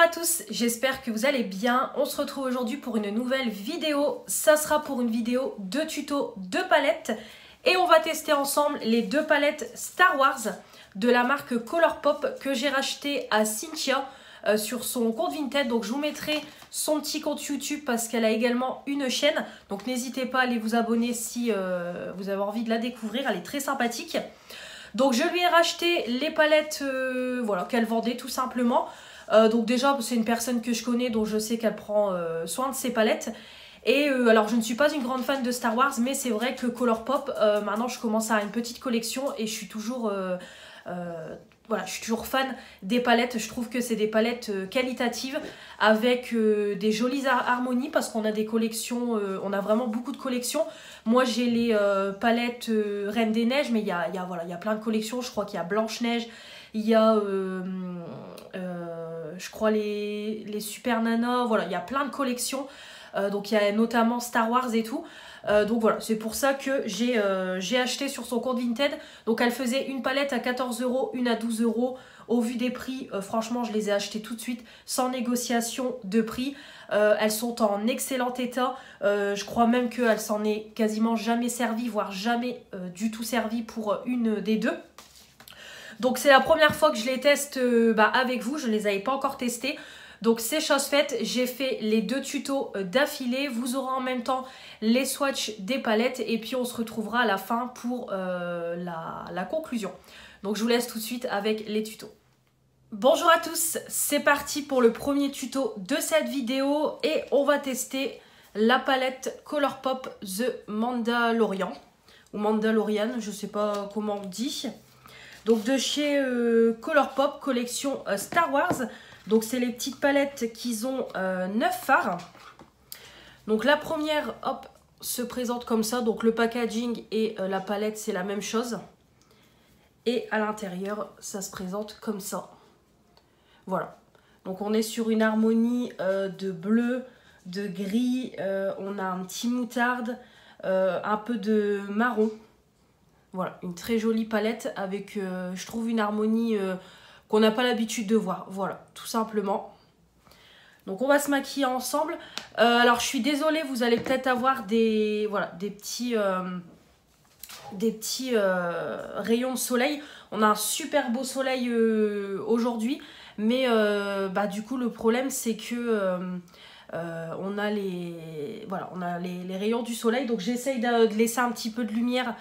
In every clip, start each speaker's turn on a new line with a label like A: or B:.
A: Bonjour à tous, j'espère que vous allez bien. On se retrouve aujourd'hui pour une nouvelle vidéo. Ça sera pour une vidéo de tuto de palettes. Et on va tester ensemble les deux palettes Star Wars de la marque Colourpop que j'ai racheté à Cynthia sur son compte Vinted. Donc je vous mettrai son petit compte YouTube parce qu'elle a également une chaîne. Donc n'hésitez pas à aller vous abonner si vous avez envie de la découvrir. Elle est très sympathique. Donc je lui ai racheté les palettes voilà, qu'elle vendait tout simplement. Donc déjà c'est une personne que je connais, donc je sais qu'elle prend soin de ses palettes. Et alors je ne suis pas une grande fan de Star Wars, mais c'est vrai que Colourpop, maintenant je commence à avoir une petite collection et je suis toujours, voilà, je suis toujours fan des palettes. Je trouve que c'est des palettes qualitatives avec des jolies harmonies parce qu'on a des collections, on a vraiment beaucoup de collections. Moi j'ai les palettes Reine des Neiges, mais il y a plein de collections. Je crois qu'il y a Blanche-Neige, il y a je crois les Super Nana, voilà, il y a plein de collections. Donc il y a notamment Star Wars et tout. Donc voilà, c'est pour ça que j'ai acheté sur son compte Vinted. Donc elle faisait une palette à 14 €, une à 12 €. Au vu des prix, franchement, je les ai achetées tout de suite, sans négociation de prix. Elles sont en excellent état. Je crois même qu'elle s'en est quasiment jamais servie, voire jamais du tout servie pour une des deux. Donc c'est la première fois que je les teste avec vous, je ne les avais pas encore testées. Donc c'est chose faite, j'ai fait les deux tutos d'affilée. Vous aurez en même temps les swatchs des palettes et puis on se retrouvera à la fin pour la conclusion. Donc je vous laisse tout de suite avec les tutos. Bonjour à tous, c'est parti pour le premier tuto de cette vidéo et on va tester la palette Colourpop The Mandalorian ou Mandalorian, je ne sais pas comment on dit. Donc de chez Colourpop, collection Star Wars. Donc c'est les petites palettes qui ont 9 fards. Donc la première, hop, se présente comme ça. Donc le packaging et la palette, c'est la même chose. Et à l'intérieur, ça se présente comme ça. Voilà. Donc on est sur une harmonie de bleu, de gris. On a un petit moutarde, un peu de marron. Voilà, une très jolie palette avec, je trouve, une harmonie qu'on n'a pas l'habitude de voir. Voilà, tout simplement. Donc on va se maquiller ensemble. Alors je suis désolée, vous allez peut-être avoir des petits rayons de soleil. On a un super beau soleil aujourd'hui. Mais du coup le problème c'est que on a les rayons du soleil. Donc j'essaye de laisser un petit peu de lumière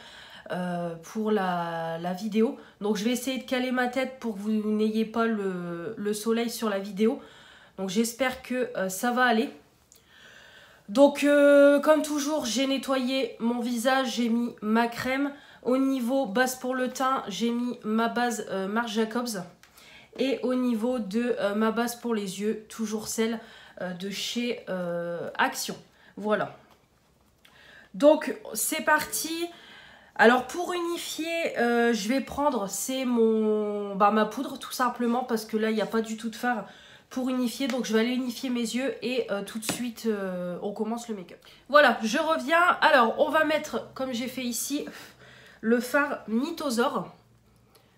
A: pour la vidéo. Donc je vais essayer de caler ma tête pour que vous n'ayez pas le soleil sur la vidéo. Donc j'espère que ça va aller. Donc comme toujours, j'ai nettoyé mon visage, j'ai mis ma crème. Au niveau base pour le teint, j'ai mis ma base Marc Jacobs. Et au niveau de ma base pour les yeux, toujours celle de chez Action. Voilà. Donc c'est parti. Alors pour unifier, je vais prendre, c'est ma poudre tout simplement parce que là il n'y a pas du tout de fard pour unifier. Donc je vais aller unifier mes yeux et tout de suite on commence le make-up. Voilà, je reviens. Alors on va mettre, comme j'ai fait ici, le fard Mythosaur.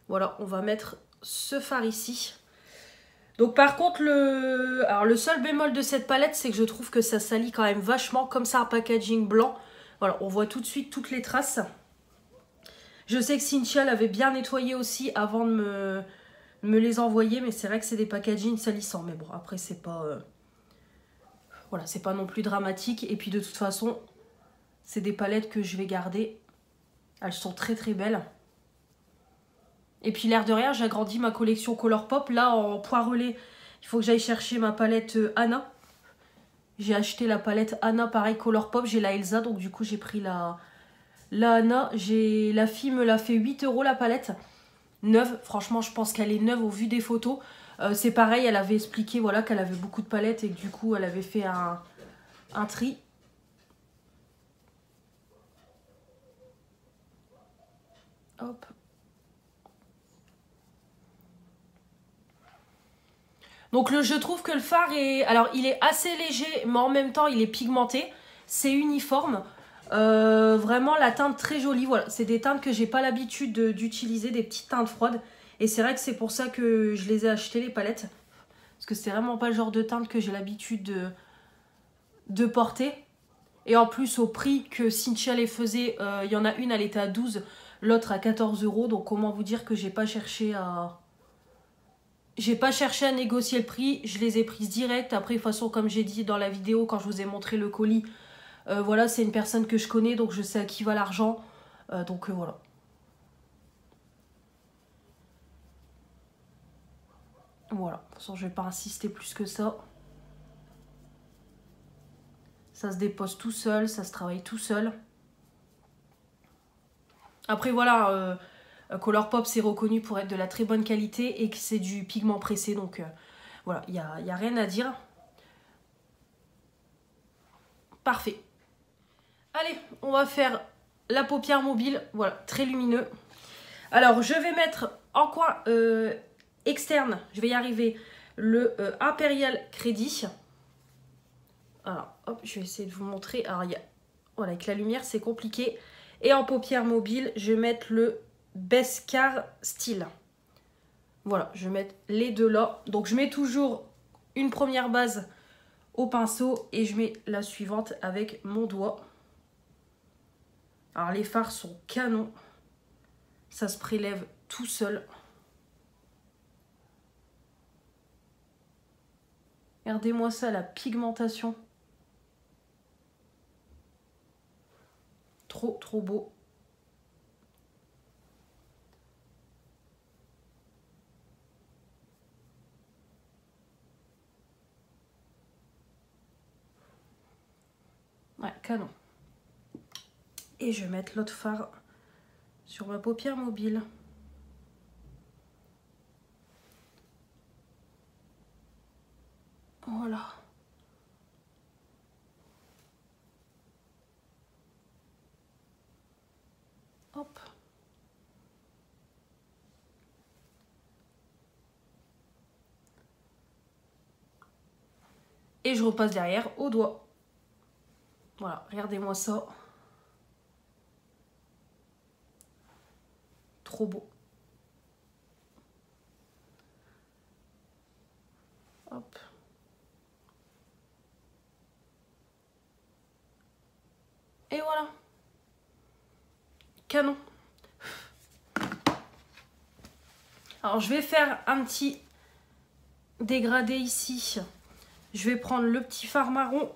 A: Voilà, on va mettre ce fard ici. Donc par contre, le seul bémol de cette palette, c'est que je trouve que ça salit quand même vachement. Comme ça, un packaging blanc. Voilà, on voit tout de suite toutes les traces. Je sais que Cynthia l'avait bien nettoyé aussi avant de me les envoyer, mais c'est vrai que c'est des packagings salissants. Mais bon, après, c'est pas... voilà, c'est pas non plus dramatique. Et puis de toute façon, c'est des palettes que je vais garder. Elles sont très très belles. Et puis l'air de rien, j'agrandis ma collection Colourpop. Là, en poirelet, il faut que j'aille chercher ma palette Anna. J'ai acheté la palette Anna, pareil, Colourpop. J'ai la Elsa, donc du coup, j'ai pris la Anna. La fille me l'a fait 8 € la palette. Neuve, franchement, je pense qu'elle est neuve au vu des photos. C'est pareil, elle avait expliqué voilà, qu'elle avait beaucoup de palettes et que du coup, elle avait fait un tri. Hop. Donc je trouve que le fard est... Alors il est assez léger, mais en même temps il est pigmenté. C'est uniforme. Vraiment la teinte très jolie. Voilà, c'est des teintes que j'ai pas l'habitude d'utiliser, des petites teintes froides. Et c'est vrai que c'est pour ça que je les ai achetées les palettes. Parce que c'est vraiment pas le genre de teinte que j'ai l'habitude de porter. Et en plus, au prix que Cynthia les faisait, il y en a une, elle était à 12, l'autre à 14 €. Donc comment vous dire que j'ai pas cherché à... J'ai pas cherché à négocier le prix, je les ai prises direct. Après, de toute façon, comme j'ai dit dans la vidéo, quand je vous ai montré le colis, voilà, c'est une personne que je connais, donc je sais à qui va l'argent. Donc voilà. Voilà, de toute façon, je vais pas insister plus que ça. Ça se dépose tout seul, ça se travaille tout seul. Après, voilà, Colourpop, c'est reconnu pour être de la très bonne qualité et que c'est du pigment pressé, donc... Voilà, il n'y a rien à dire. Parfait. Allez, on va faire la paupière mobile. Voilà, très lumineux. Alors, je vais mettre en coin externe, je vais y arriver, le Imperial Crédit. Alors, hop, je vais essayer de vous montrer. Alors, voilà, avec la lumière, c'est compliqué. Et en paupière mobile, je vais mettre le Beskar Style. Voilà, je vais mettre les deux là. Donc, je mets toujours une première base au pinceau et je mets la suivante avec mon doigt. Alors, les fards sont canons. Ça se prélève tout seul. Regardez-moi ça, la pigmentation. Trop, trop beau. Ouais, canon. Et je vais mettre l'autre fard sur ma paupière mobile. Voilà. Hop. Et je repasse derrière au doigt. Voilà, regardez-moi ça. Trop beau. Hop. Et voilà. Canon. Alors, je vais faire un petit dégradé ici. Je vais prendre le petit fard marron.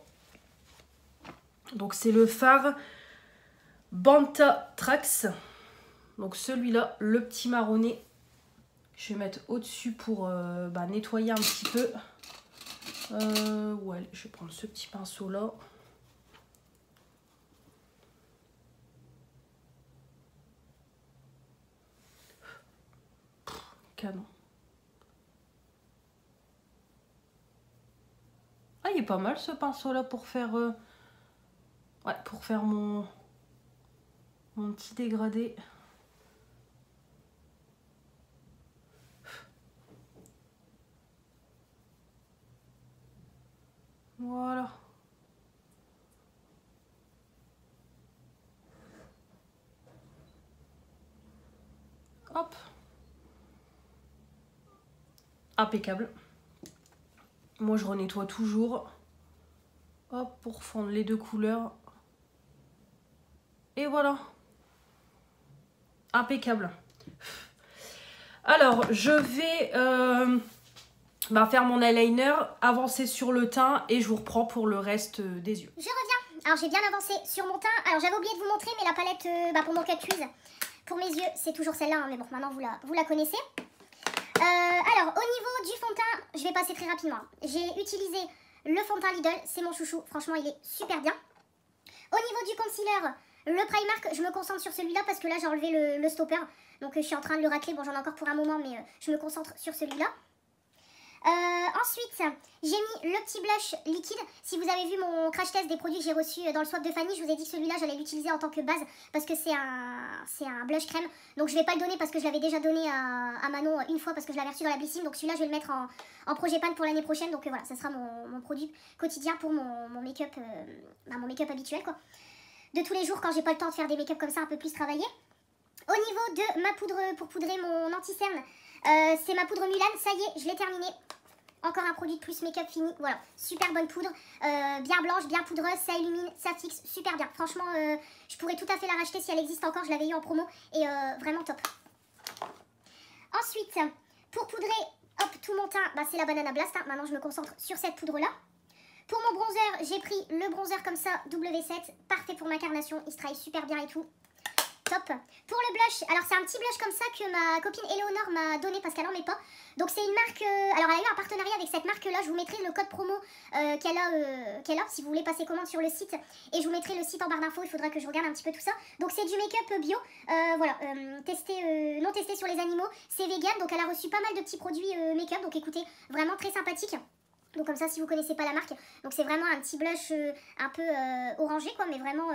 A: Donc, c'est le fard Banta Trax. Donc, celui-là, le petit marronné. Je vais mettre au-dessus pour nettoyer un petit peu. Ouais, je vais prendre ce petit pinceau-là. Canon. Ah, il est pas mal ce pinceau-là pour faire... Ouais, pour faire mon petit dégradé. Voilà. Hop. Impeccable. Moi, je renettoie toujours. Hop, pour fondre les deux couleurs. Et voilà. Impeccable. Alors, je vais faire mon eyeliner, avancer sur le teint et je vous reprends pour le reste des yeux.
B: Je reviens. Alors, j'ai bien avancé sur mon teint. Alors, j'avais oublié de vous montrer, mais la palette pour mon cut crease, pour mes yeux, c'est toujours celle-là. Hein, mais bon, maintenant, vous la connaissez. Alors, au niveau du fond de teint, je vais passer très rapidement. J'ai utilisé le fond de teint Lidl, c'est mon chouchou. Franchement, il est super bien. Au niveau du concealer, le Primark, je me concentre sur celui-là parce que là, j'ai enlevé le stopper. Donc, je suis en train de le racler. Bon, j'en ai encore pour un moment, mais je me concentre sur celui-là. Ensuite, j'ai mis le petit blush liquide. Si vous avez vu mon crash test des produits que j'ai reçus dans le swap de Fanny, je vous ai dit que celui-là, j'allais l'utiliser en tant que base parce que c'est un blush crème. Donc, je vais pas le donner parce que je l'avais déjà donné à Manon une fois parce que je l'avais reçu dans la piscine. Donc, celui-là, je vais le mettre en projet pan pour l'année prochaine. Donc, voilà, ça sera mon produit quotidien pour mon make-up mon make-up habituel, quoi. De tous les jours quand j'ai pas le temps de faire des make-up comme ça un peu plus travaillés. Au niveau de ma poudre pour poudrer mon anti-cerne, c'est ma poudre Mulan. Ça y est, je l'ai terminée. Encore un produit de plus make-up fini. Voilà, super bonne poudre. Bien blanche, bien poudreuse, ça illumine, ça fixe, super bien. Franchement, je pourrais tout à fait la racheter si elle existe encore. Je l'avais eu en promo et vraiment top. Ensuite, pour poudrer hop, tout mon teint, bah, c'est la Banana Blast. Hein. Maintenant, je me concentre sur cette poudre-là. Pour mon bronzer, j'ai pris le bronzer comme ça, W7. Parfait pour ma carnation, il se travaille super bien et tout. Top. Pour le blush, alors c'est un petit blush comme ça que ma copine Eleonore m'a donné parce qu'elle en met pas. Donc c'est une marque, alors elle a eu un partenariat avec cette marque là, je vous mettrai le code promo qu'elle a si vous voulez passer commande sur le site. Et je vous mettrai le site en barre d'infos, il faudra que je regarde un petit peu tout ça. Donc c'est du make-up bio, voilà, non testé sur les animaux, c'est vegan, donc elle a reçu pas mal de petits produits make-up, donc écoutez, vraiment très sympathique. Donc comme ça si vous connaissez pas la marque, donc c'est vraiment un petit blush un peu orangé quoi, mais vraiment,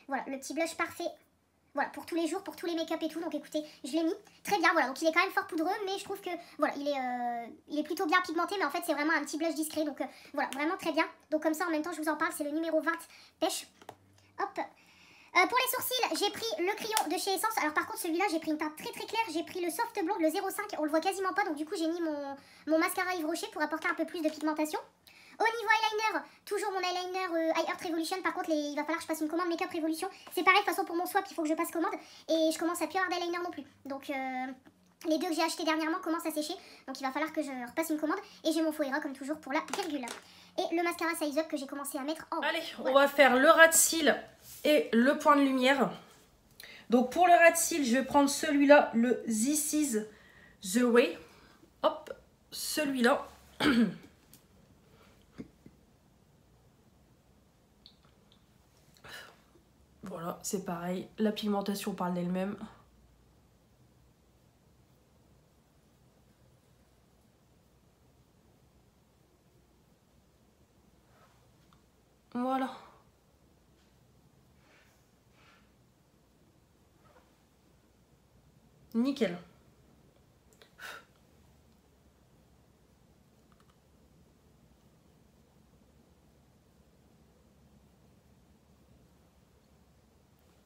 B: voilà, le petit blush parfait. Voilà, pour tous les jours, pour tous les make-up et tout. Donc écoutez, je l'ai mis. Très bien, voilà. Donc il est quand même fort poudreux, mais je trouve que, voilà, il est plutôt bien pigmenté. Mais en fait, c'est vraiment un petit blush discret. Donc voilà, vraiment très bien. Donc comme ça, en même temps, je vous en parle. C'est le numéro 20 pêche. Hop. Pour les sourcils, j'ai pris le crayon de chez Essence. Alors par contre, celui-là, j'ai pris une teinte très très claire. J'ai pris le Soft Blonde, le 05. On le voit quasiment pas. Donc du coup, j'ai mis mon mascara Yves Rocher pour apporter un peu plus de pigmentation. Au niveau eyeliner, toujours mon eyeliner Eye Earth Revolution. Par contre, il va falloir que je fasse une commande Make Up Revolution. C'est pareil, de toute façon, pour mon swap, il faut que je passe commande. Et je commence à plus avoir d'eyeliner non plus. Donc, les deux que j'ai achetés dernièrement commencent à sécher. Donc, il va falloir que je repasse une commande. Et j'ai mon faux comme toujours pour la virgule. Et le mascara Size Up que j'ai commencé à mettre en haut.
A: Allez, on va faire le ras de cils et le point de lumière. Donc, pour le ras de cils, je vais prendre celui-là, le This Is The Way. Hop, celui-là. Voilà, c'est pareil. La pigmentation parle d'elle-même. Voilà. Nickel.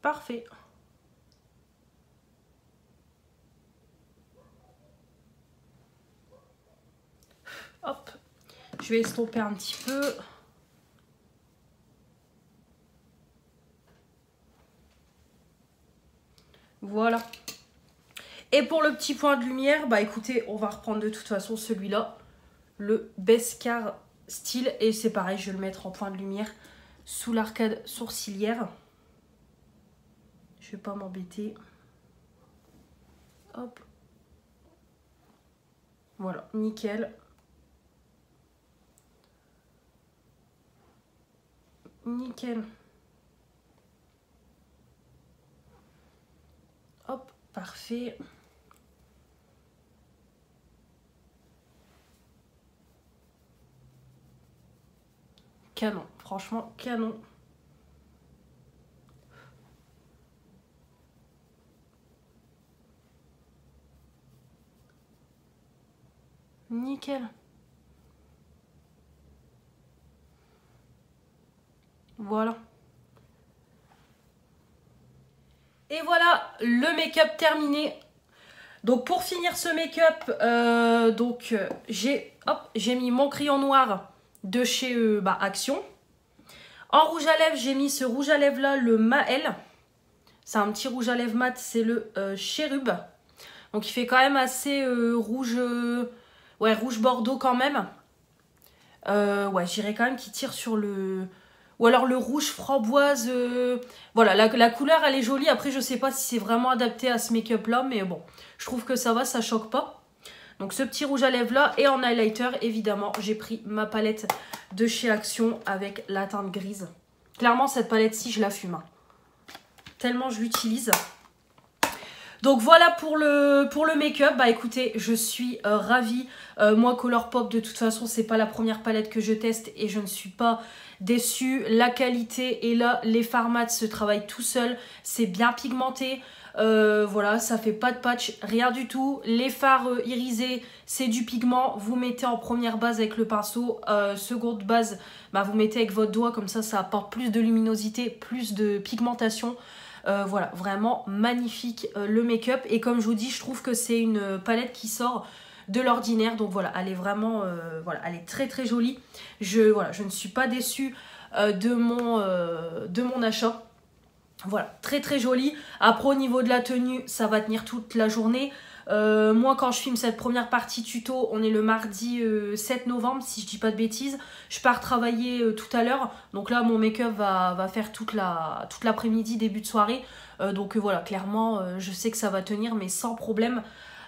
A: Parfait. Hop. Je vais estomper un petit peu. Voilà. Et pour le petit point de lumière, bah écoutez, on va reprendre de toute façon celui-là. Le Beskar Style. Et c'est pareil, je vais le mettre en point de lumière sous l'arcade sourcilière. Je vais pas m'embêter. Hop. Voilà, nickel. Nickel. Hop, parfait. Canon, franchement, canon. Nickel. Voilà. Et voilà, le make-up terminé. Donc pour finir ce make-up, j'ai mis mon crayon noir de chez Action. En rouge à lèvres, j'ai mis ce rouge à lèvres là, le Maël. C'est un petit rouge à lèvres mat, c'est le Chérub. Donc il fait quand même assez rouge, rouge bordeaux quand même. Ouais, j'irais quand même qu'il tire sur le... Ou alors le rouge framboise. Voilà, la couleur elle est jolie. Après je sais pas si c'est vraiment adapté à ce make-up là. Mais bon, je trouve que ça va, ça choque pas. Donc ce petit rouge à lèvres là. Et en highlighter évidemment j'ai pris ma palette de chez Action avec la teinte grise. Clairement cette palette-ci je la fume. Hein. Tellement je l'utilise. Donc voilà pour le make-up. Bah écoutez, je suis ravie. Moi Colourpop de toute façon c'est pas la première palette que je teste et je ne suis pas déçue. La qualité est là, les fards mat se travaillent tout seul, c'est bien pigmenté. Voilà, ça fait pas de patch, rien du tout. Les fards irisés, c'est du pigment. Vous mettez en première base avec le pinceau. Seconde base, bah, vous mettez avec votre doigt. Comme ça apporte plus de luminosité, plus de pigmentation. Voilà, vraiment magnifique le make-up. Et comme je vous dis, je trouve que c'est une palette qui sort de l'ordinaire. Donc voilà, elle est vraiment, voilà, elle est très très jolie. Je ne suis pas déçue de mon achat. Voilà, très très jolie. Après, au niveau de la tenue, ça va tenir toute la journée. Moi, quand je filme cette première partie tuto, on est le mardi 7 novembre, si je dis pas de bêtises. Je pars travailler tout à l'heure. Donc là, mon make-up va faire toute l'après-midi, début de soirée. Donc voilà, clairement, je sais que ça va tenir, mais sans problème.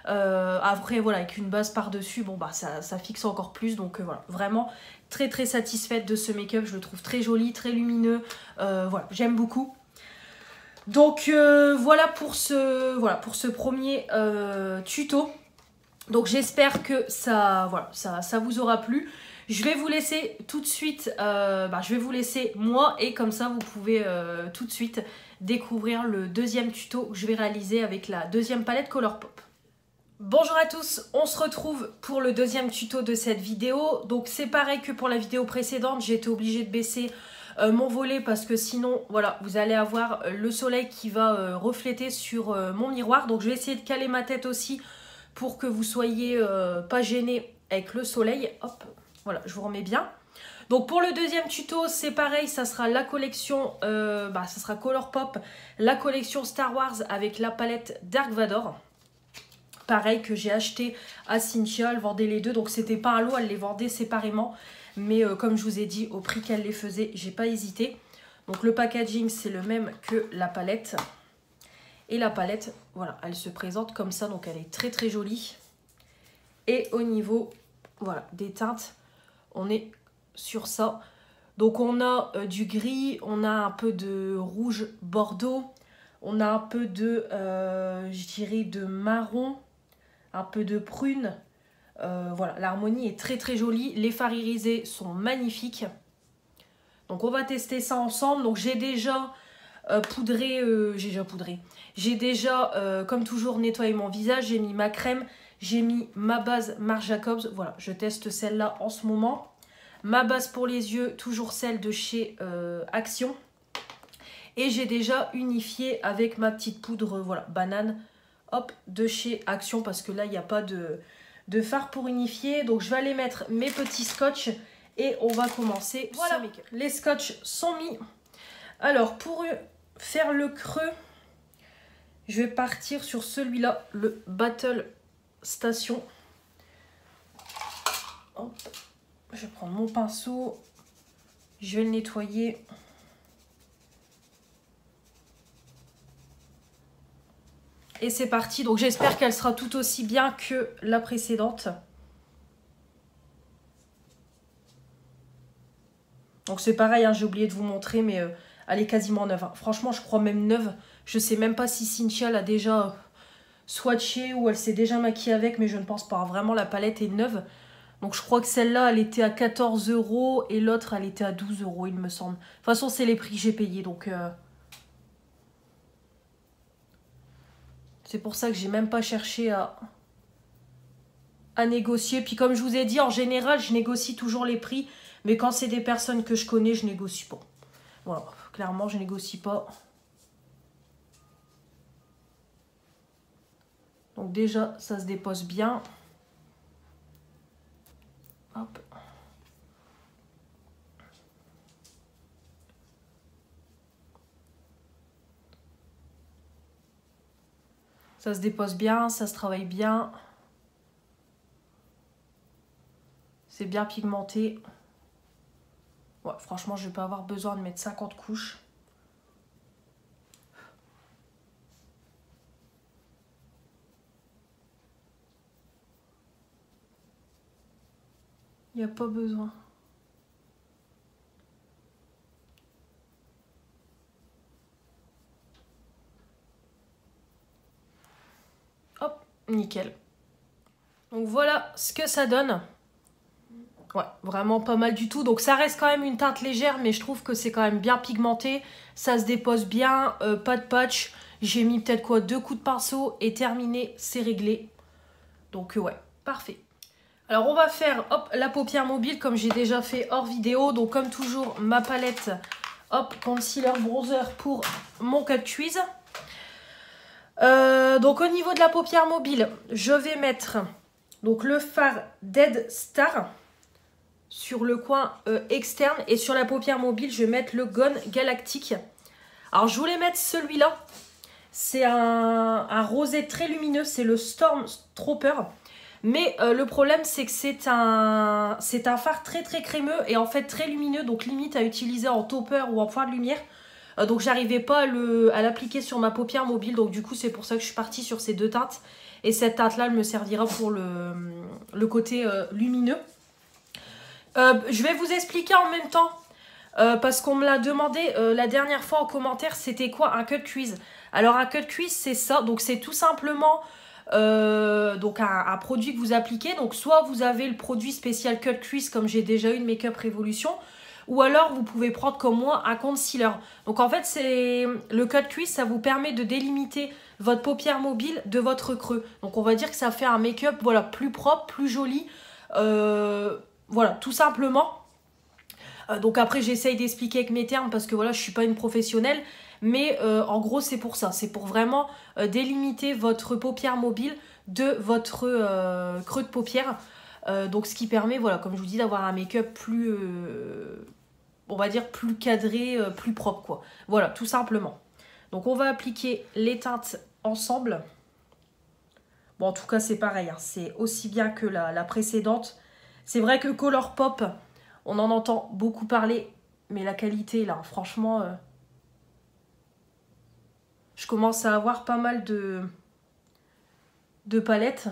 A: Après, voilà, avec une base par-dessus, bon, bah, ça fixe encore plus. Donc voilà, vraiment très très satisfaite de ce make-up. Je le trouve très joli, très lumineux. Voilà, j'aime beaucoup. Donc voilà pour ce premier tuto. Donc j'espère que ça vous aura plu. Je vais vous laisser tout de suite, je vais vous laisser moi et comme ça vous pouvez tout de suite découvrir le deuxième tuto que je vais réaliser avec la deuxième palette Colourpop. Bonjour à tous, on se retrouve pour le deuxième tuto de cette vidéo. Donc c'est pareil que pour la vidéo précédente, j'ai été obligée de baisser mon volet parce que sinon voilà vous allez avoir le soleil qui va refléter sur mon miroir. Donc je vais essayer de caler ma tête aussi pour que vous soyez pas gênés avec le soleil. Hop, voilà, je vous remets bien. Donc pour le deuxième tuto c'est pareil, ça sera la collection ça sera Colourpop, la collection Star Wars avec la palette Dark Vador. Pareil que j'ai acheté à Cynthia, elle vendait les deux, donc c'était pas un lot, elle les vendait séparément. Mais comme je vous ai dit, au prix qu'elle les faisait, j'ai pas hésité. Donc le packaging, c'est le même que la palette. Et la palette, voilà, elle se présente comme ça, donc elle est très très jolie. Et au niveau, voilà, des teintes, on est sur ça. Donc on a du gris, on a un peu de rouge bordeaux, on a un peu de, je dirais, de marron, un peu de prune. Voilà, l'harmonie est très très jolie. Les fards irisés sont magnifiques. Donc on va tester ça ensemble. Donc j'ai déjà poudré. J'ai déjà, comme toujours, nettoyé mon visage. J'ai mis ma crème. J'ai mis ma base Marc Jacobs. Voilà, je teste celle-là en ce moment. Ma base pour les yeux, toujours celle de chez Action. Et j'ai déjà unifié avec ma petite poudre, voilà, banane, hop, de chez Action. Parce que là, il n'y a pas de fard pour unifier. Donc je vais aller mettre mes petits scotch et on va commencer. Voilà, les scotch sont mis. Alors pour faire le creux, je vais partir sur celui-là, le Battle Station. Hop. Je vais prendre mon pinceau, je vais le nettoyer. Et c'est parti, donc j'espère qu'elle sera tout aussi bien que la précédente. Donc c'est pareil, hein, j'ai oublié de vous montrer, mais elle est quasiment neuve. Hein. Franchement, je crois même neuve. Je sais même pas si Cynthia l'a déjà swatché ou elle s'est déjà maquillée avec, mais je ne pense pas. Vraiment, la palette est neuve. Donc je crois que celle-là, elle était à 14 € et l'autre, elle était à 12 €, il me semble. De toute façon, c'est les prix que j'ai payés, donc... C'est pour ça que j'ai même pas cherché à négocier. Puis comme je vous ai dit, en général, je négocie toujours les prix. Mais quand c'est des personnes que je connais, je négocie pas. Voilà, clairement, je négocie pas. Donc déjà, ça se dépose bien. Hop. Ça se dépose bien, ça se travaille bien. C'est bien pigmenté. Ouais, franchement, je vais pas avoir besoin de mettre 50 couches. Il n'y a pas besoin. Hop, nickel. Donc voilà ce que ça donne. Ouais, vraiment pas mal du tout. Donc ça reste quand même une teinte légère, mais je trouve que c'est quand même bien pigmenté. Ça se dépose bien, pas de patch. J'ai mis peut-être quoi, 2 coups de pinceau et terminé, c'est réglé. Donc ouais, parfait. Alors on va faire hop, la paupière mobile comme j'ai déjà fait hors vidéo. Donc comme toujours, ma palette hop, concealer bronzer pour mon Cut Crease. Donc au niveau de la paupière mobile, je vais mettre Donc le fard Dead Star sur le coin externe. Et sur la paupière mobile, je vais mettre le Gone Galactique. Alors je voulais mettre celui-là. C'est un rosé très lumineux. C'est le Stormtrooper. Mais le problème, c'est que c'est un fard très très crémeux et en fait très lumineux. Donc limite à utiliser en topper ou en fard de lumière. Donc j'arrivais pas à l'appliquer sur ma paupière mobile. Donc du coup, c'est pour ça que je suis partie sur ces deux teintes. Et cette teinte-là, elle me servira pour le côté lumineux. Je vais vous expliquer en même temps, parce qu'on me l'a demandé la dernière fois en commentaire, c'était quoi un cut crease. Alors un cut crease, c'est ça, donc c'est tout simplement donc un produit que vous appliquez. Donc soit vous avez le produit spécial cut crease comme j'ai déjà eu de Make Up Revolution, ou alors vous pouvez prendre comme moi un concealer. Donc en fait, le cut crease, ça vous permet de délimiter votre paupière mobile de votre creux. Donc on va dire que ça fait un make-up voilà, plus propre, plus joli. Voilà, tout simplement. Donc après, j'essaye d'expliquer avec mes termes parce que voilà, je ne suis pas une professionnelle. Mais en gros, c'est pour ça. C'est pour vraiment délimiter votre paupière mobile de votre creux de paupière. Donc ce qui permet, voilà, comme je vous dis, d'avoir un make-up plus, on va dire, plus cadré, plus propre, quoi. Voilà, tout simplement. Donc on va appliquer les teintes ensemble. Bon, en tout cas, c'est pareil. Hein, c'est aussi bien que la précédente. C'est vrai que Colourpop, on en entend beaucoup parler. Mais la qualité, là, franchement... je commence à avoir pas mal de palettes.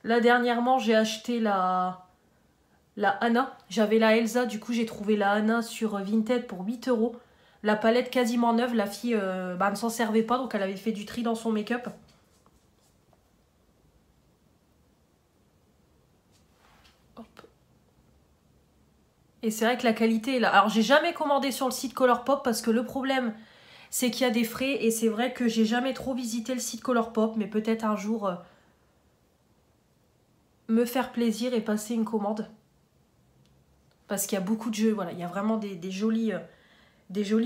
A: Là, dernièrement, j'ai acheté la Anna. J'avais la Elsa, du coup, j'ai trouvé la Anna sur Vinted pour 8 €. La palette quasiment neuve. La fille ne s'en servait pas, donc elle avait fait du tri dans son make-up. Et c'est vrai que la qualité est là. Alors, j'ai jamais commandé sur le site Colourpop parce que le problème, c'est qu'il y a des frais. Et c'est vrai que j'ai jamais trop visité le site Colourpop. Mais peut-être un jour, me faire plaisir et passer une commande. Parce qu'il y a beaucoup de jeux. Voilà, il y a vraiment des jolies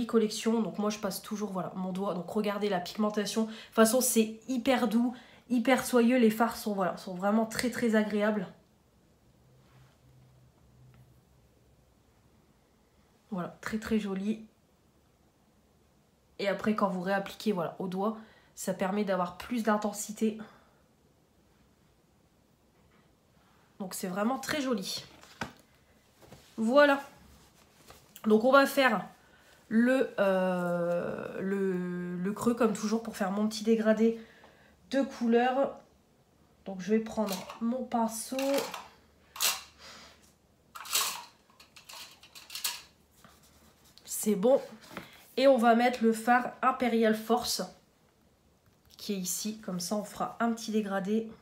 A: collections. Donc moi, je passe toujours voilà, mon doigt. Donc regardez la pigmentation. De toute façon, c'est hyper doux, hyper soyeux. Les fards sont, voilà, sont vraiment très très agréables. Voilà, très très joli. Et après, quand vous réappliquez voilà, au doigt, ça permet d'avoir plus d'intensité. Donc c'est vraiment très joli. Voilà. Donc on va faire le creux comme toujours pour faire mon petit dégradé de couleur. Donc je vais prendre mon pinceau. C'est bon. Et on va mettre le fard Imperial Force qui est ici. Comme ça, on fera un petit dégradé.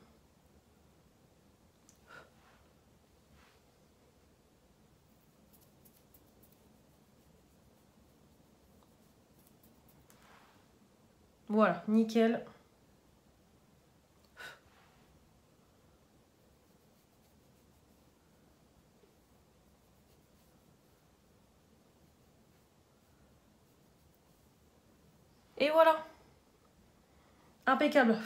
A: Voilà, nickel. Et voilà. Impeccable.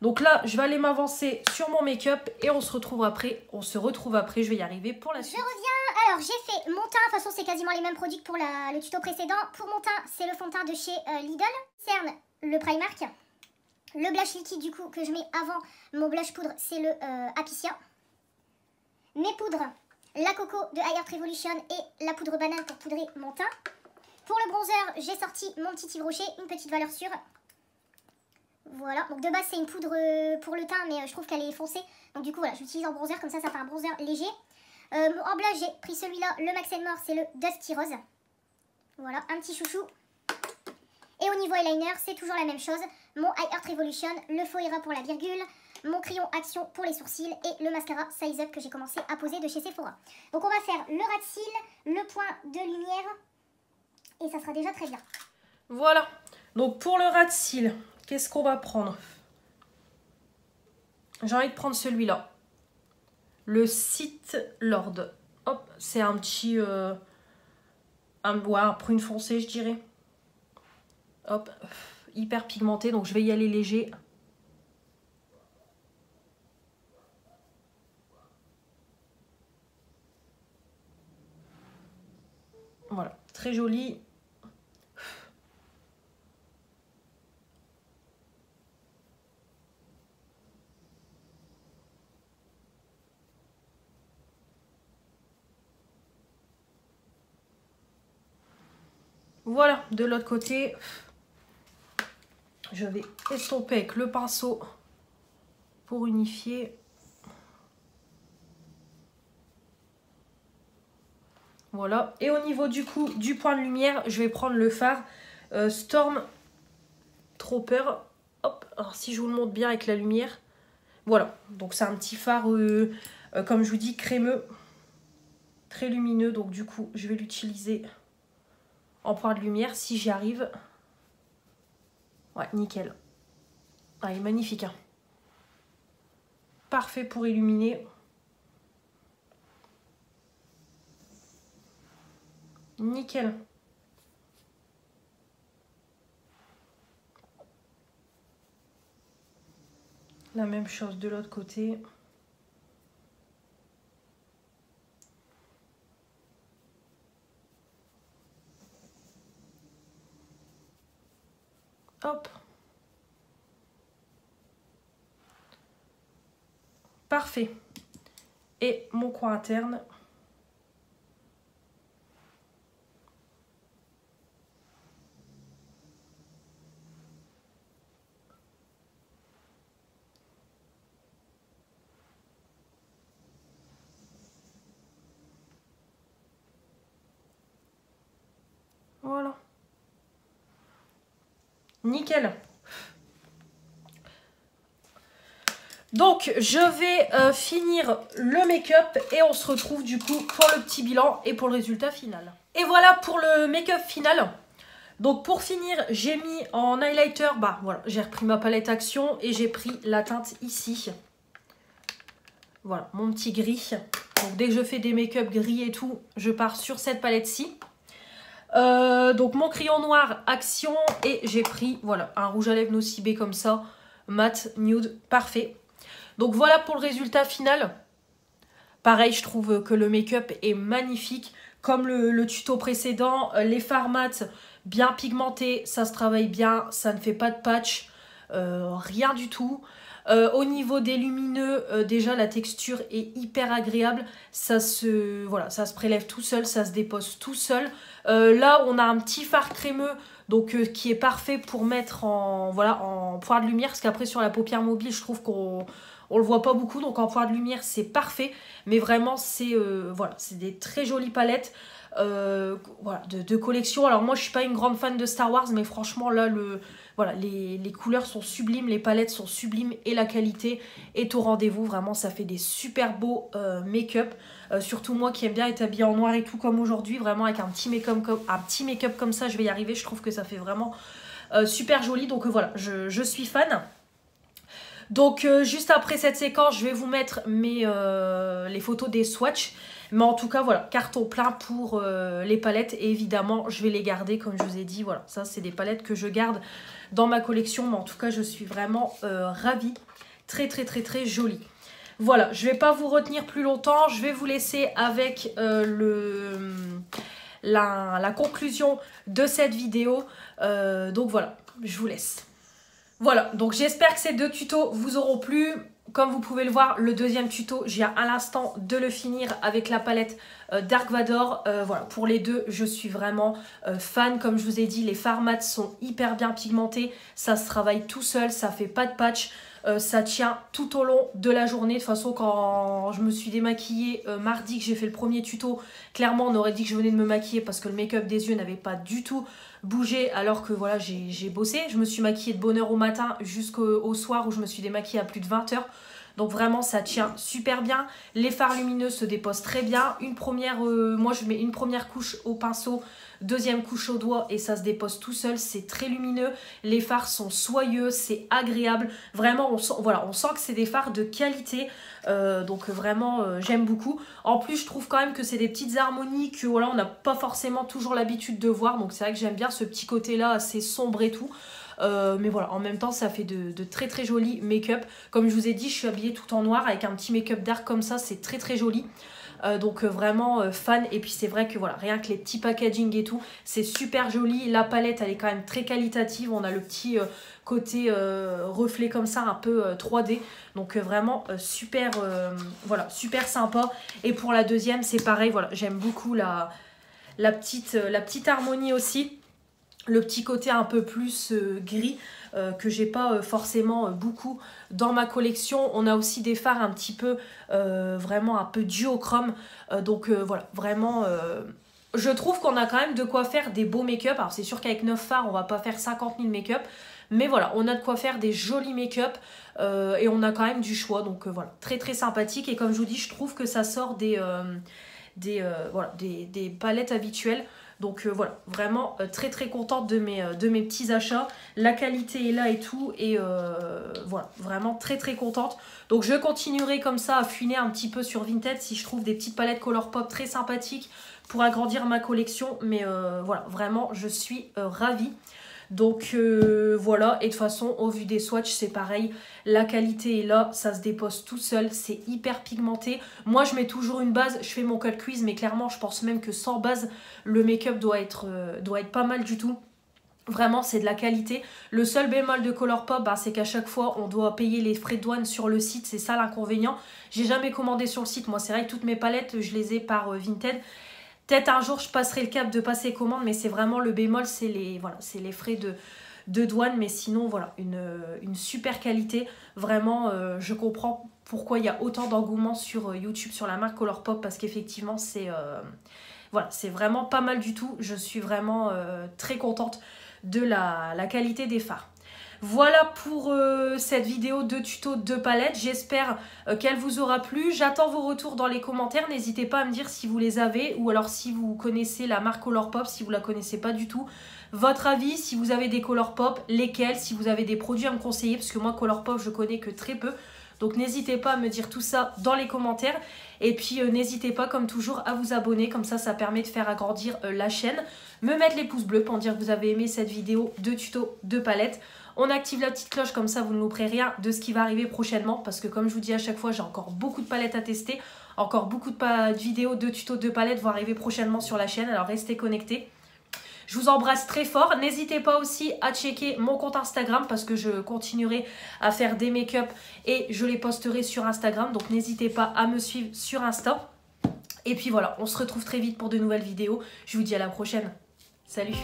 A: Donc là, je vais aller m'avancer sur mon make-up et on se retrouve après. Je vais y arriver pour la suite.
B: Je reviens. Alors, j'ai fait mon teint. De toute façon, c'est quasiment les mêmes produits que pour le tuto précédent. Pour mon teint, c'est le fond de teint de chez Lidl. Cerne le Primark. Le blush liquide, du coup, que je mets avant mon blush poudre, c'est le Apiccia. Mes poudres, la Coco de High Art Revolution et la poudre banane pour poudrer mon teint. Pour le bronzer, j'ai sorti mon petit Yves Rocher, une petite valeur sûre. Voilà, donc de base c'est une poudre pour le teint, mais je trouve qu'elle est foncée. Donc du coup voilà, j'utilise en bronzer, comme ça fait un bronzer léger. En blush, j'ai pris celui-là, le Max More, c'est le Dusty Rose. Voilà, un petit chouchou. Et au niveau eyeliner, c'est toujours la même chose. Mon High Art Revolution, le Foira pour la virgule, mon crayon Action pour les sourcils et le mascara Size Up que j'ai commencé à poser de chez Sephora. Donc on va faire le ras de cils, le point de lumière et ça sera déjà très bien.
A: Voilà, donc pour le ras de cils, qu'est-ce qu'on va prendre? J'ai envie de prendre celui-là. Le Sith Lord. Hop, c'est un petit... un prune foncé, je dirais. Hop, hyper pigmenté, donc je vais y aller léger. Voilà, très joli. Voilà, de l'autre côté, je vais estomper avec le pinceau pour unifier. Voilà, et au niveau du coup du point de lumière, je vais prendre le fard Storm Trooper. Hop, alors si je vous le montre bien avec la lumière. Voilà, donc c'est un petit phare, comme je vous dis, crémeux, très lumineux. Donc du coup, je vais l'utiliser en point de lumière si j'y arrive. Ouais, nickel. Ah, il est magnifique, hein. Parfait pour illuminer. Nickel. La même chose de l'autre côté. Hop. Parfait. Et mon coin interne. Voilà. Nickel. Donc, je vais finir le make-up et on se retrouve du coup pour le petit bilan et pour le résultat final. Et voilà pour le make-up final. Donc, pour finir, j'ai mis en highlighter, bah voilà, j'ai repris ma palette Action et j'ai pris la teinte ici. Voilà, mon petit gris. Donc, dès que je fais des make-up gris et tout, je pars sur cette palette-ci. Donc, mon crayon noir Action et j'ai pris, voilà, un rouge à lèvres Nocibé comme ça, mat, nude, parfait. Donc voilà pour le résultat final. Pareil, je trouve que le make-up est magnifique. Comme le tuto précédent, les fards mat bien pigmentés, ça se travaille bien, ça ne fait pas de patch, rien du tout. Au niveau des lumineux, déjà la texture est hyper agréable. Ça se prélève tout seul, ça se dépose tout seul. Là, on a un petit fard crémeux. Donc qui est parfait pour mettre en point de lumière. Parce qu'après sur la paupière mobile, je trouve qu'on le voit pas beaucoup. Donc en point de lumière, c'est parfait. Mais vraiment, c'est des très jolies palettes de collection. Alors moi, je suis pas une grande fan de Star Wars. Mais franchement, là, les couleurs sont sublimes. Les palettes sont sublimes. Et la qualité est au rendez-vous. Vraiment, ça fait des super beaux make-up. Surtout moi qui aime bien être habillée en noir et tout comme aujourd'hui, vraiment avec un petit make-up comme ça, je vais y arriver. Je trouve que ça fait vraiment super joli. Donc voilà, je suis fan. Donc juste après cette séquence, je vais vous mettre les photos des swatchs. Mais en tout cas, voilà, carton plein pour les palettes. Et évidemment, je vais les garder comme je vous ai dit. Voilà, ça c'est des palettes que je garde dans ma collection. Mais en tout cas, je suis vraiment ravie. Très très très très jolie. Voilà, je ne vais pas vous retenir plus longtemps. Je vais vous laisser avec la conclusion de cette vidéo. Donc voilà, je vous laisse. Voilà, donc j'espère que ces deux tutos vous auront plu. Comme vous pouvez le voir, le deuxième tuto, j'ai à l'instant de le finir avec la palette Dark Vador. Voilà, pour les deux, je suis vraiment fan. Comme je vous ai dit, les fards mat sont hyper bien pigmentés. Ça se travaille tout seul, ça fait pas de patch. Ça tient tout au long de la journée. De toute façon, quand je me suis démaquillée mardi, que j'ai fait le premier tuto, clairement, on aurait dit que je venais de me maquiller parce que le make-up des yeux n'avait pas du tout bougé. Alors que voilà, j'ai bossé. Je me suis maquillée de bonne heure au matin jusqu'au soir où je me suis démaquillée à plus de 20 heures. Donc vraiment, ça tient super bien. Les fards lumineux se déposent très bien. Moi, je mets une première couche au pinceau, deuxième couche au doigt et ça se dépose tout seul. C'est très lumineux. Les fards sont soyeux, c'est agréable. Vraiment, on sent que c'est des fards de qualité. Donc vraiment, j'aime beaucoup. En plus, je trouve quand même que c'est des petites harmonies que voilà, on n'a pas forcément toujours l'habitude de voir. Donc c'est vrai que j'aime bien ce petit côté-là assez sombre et tout. Mais voilà, en même temps, ça fait de très très jolis make-up. Comme je vous ai dit, je suis habillée tout en noir avec un petit make-up dark comme ça, c'est très très joli. Donc vraiment fan. Et puis c'est vrai que voilà, rien que les petits packaging et tout, c'est super joli. La palette elle est quand même très qualitative. On a le petit côté reflet comme ça, un peu 3D. Donc vraiment super, voilà, super sympa. Et pour la deuxième c'est pareil, voilà, j'aime beaucoup la petite harmonie aussi. Le petit côté un peu plus gris que j'ai pas forcément beaucoup dans ma collection. On a aussi des fards un petit peu vraiment un peu duochrome. Donc voilà, vraiment je trouve qu'on a quand même de quoi faire des beaux make-up. Alors c'est sûr qu'avec 9 fards on va pas faire 50 000 make-up. Mais voilà, on a de quoi faire des jolis make-up et on a quand même du choix. Donc voilà, très très sympathique. Et comme je vous dis, je trouve que ça sort des palettes habituelles. Donc voilà, vraiment très très contente de mes petits achats. La qualité est là et tout. Et voilà, vraiment très très contente. Donc je continuerai comme ça à fouiner un petit peu sur Vinted si je trouve des petites palettes Colourpop très sympathiques pour agrandir ma collection. Mais voilà, vraiment je suis ravie. Donc voilà, et de toute façon au vu des swatchs c'est pareil, la qualité est là, ça se dépose tout seul, c'est hyper pigmenté. Moi je mets toujours une base, je fais mon cut crease mais clairement je pense même que sans base le make-up doit être pas mal du tout. Vraiment c'est de la qualité. Le seul bémol de Colourpop c'est qu'à chaque fois on doit payer les frais de douane sur le site, c'est ça l'inconvénient. J'ai jamais commandé sur le site, moi c'est vrai que toutes mes palettes je les ai par Vinted. Peut-être un jour je passerai le cap de passer commande, mais c'est vraiment le bémol, c'est les frais de douane. Mais sinon voilà, une super qualité. Vraiment je comprends pourquoi il y a autant d'engouement sur YouTube sur la marque Colourpop, parce qu'effectivement c'est voilà, c'est vraiment pas mal du tout. Je suis vraiment très contente de la qualité des fards. Voilà pour cette vidéo de tuto de palette. J'espère qu'elle vous aura plu. J'attends vos retours dans les commentaires. N'hésitez pas à me dire si vous les avez ou alors si vous connaissez la marque Colourpop, si vous ne la connaissez pas du tout. Votre avis, si vous avez des Colourpop, lesquels, si vous avez des produits à me conseiller, parce que moi Colourpop je connais que très peu. Donc n'hésitez pas à me dire tout ça dans les commentaires. Et puis n'hésitez pas comme toujours à vous abonner, comme ça permet de faire agrandir la chaîne. Me mettre les pouces bleus pour dire que vous avez aimé cette vidéo de tuto de palette. On active la petite cloche, comme ça vous ne louperez rien de ce qui va arriver prochainement. Parce que comme je vous dis à chaque fois, j'ai encore beaucoup de palettes à tester. Encore beaucoup de vidéos de tutos de palettes vont arriver prochainement sur la chaîne. Alors restez connectés. Je vous embrasse très fort. N'hésitez pas aussi à checker mon compte Instagram parce que je continuerai à faire des make-up et je les posterai sur Instagram. Donc n'hésitez pas à me suivre sur Insta. Et puis voilà, on se retrouve très vite pour de nouvelles vidéos. Je vous dis à la prochaine. Salut!